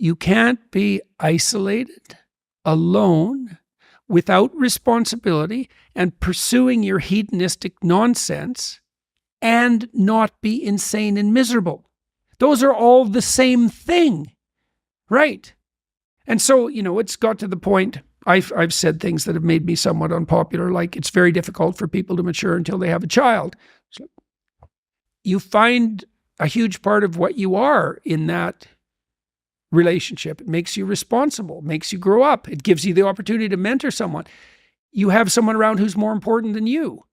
You can't be isolated, alone, without responsibility, and pursuing your hedonistic nonsense and not be insane and miserable. Those are all the same thing, right? And so, it's got to the point, I've said things that have made me somewhat unpopular, like it's very difficult for people to mature until they have a child. So you find a huge part of what you are in that relationship. It makes you responsible, makes you grow up. It gives you the opportunity to mentor someone. You have someone around who's more important than you.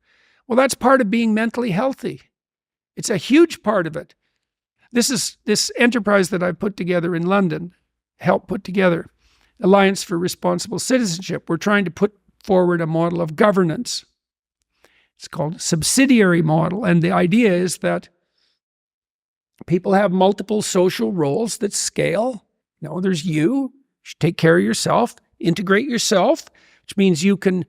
Well, that's part of being mentally healthy. It's a huge part of it. This enterprise that I put together in London, helped put together, Alliance for Responsible Citizenship. We're trying to put forward a model of governance. It's called a subsidiary model. And the idea is that people have multiple social roles that scale. There's you should take care of yourself, integrate yourself, which means you can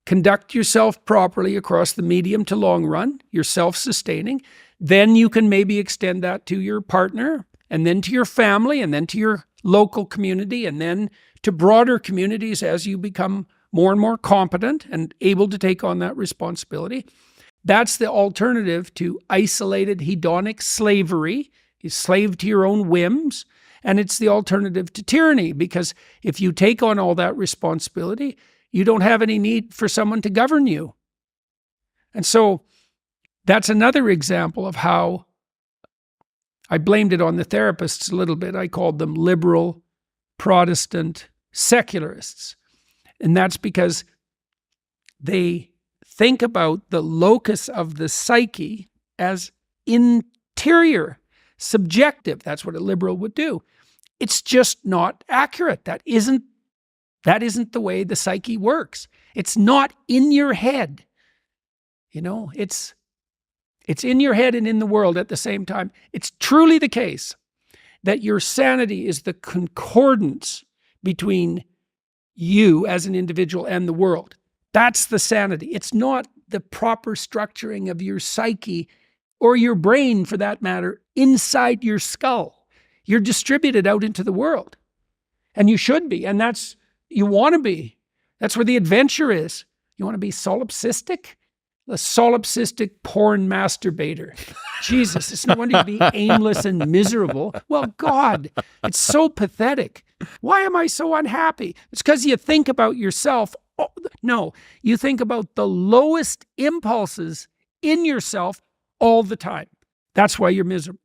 conduct yourself properly across the medium to long run. You're self-sustaining. Then you can maybe extend that to your partner, and then to your family, and then to your local community, and then to broader communities as you become more and more competent and able to take on that responsibility. That's the alternative to isolated hedonic slavery. You're slave to your own whims. And it's the alternative to tyranny, because if you take on all that responsibility, you don't have any need for someone to govern you. And so that's another example of how I blamed it on the therapists a little bit. I called them liberal, Protestant, secularists. And that's because they think about the locus of the psyche as interior, subjective. That's what a liberal would do. It's just not accurate. That isn't the way the psyche works. It's not in your head. It's in your head and in the world at the same time. It's truly the case that your sanity is the concordance between you as an individual and the world. That's the sanity. It's not the proper structuring of your psyche or your brain, for that matter, inside your skull. You're distributed out into the world. And you should be. And you want to be. That's where the adventure is. You want to be solipsistic? The solipsistic porn masturbator. Jesus, it's no wonder you'd be aimless and miserable. Well, God, it's so pathetic. Why am I so unhappy? It's because you think about yourself. Oh, no, you think about the lowest impulses in yourself all the time. That's why you're miserable.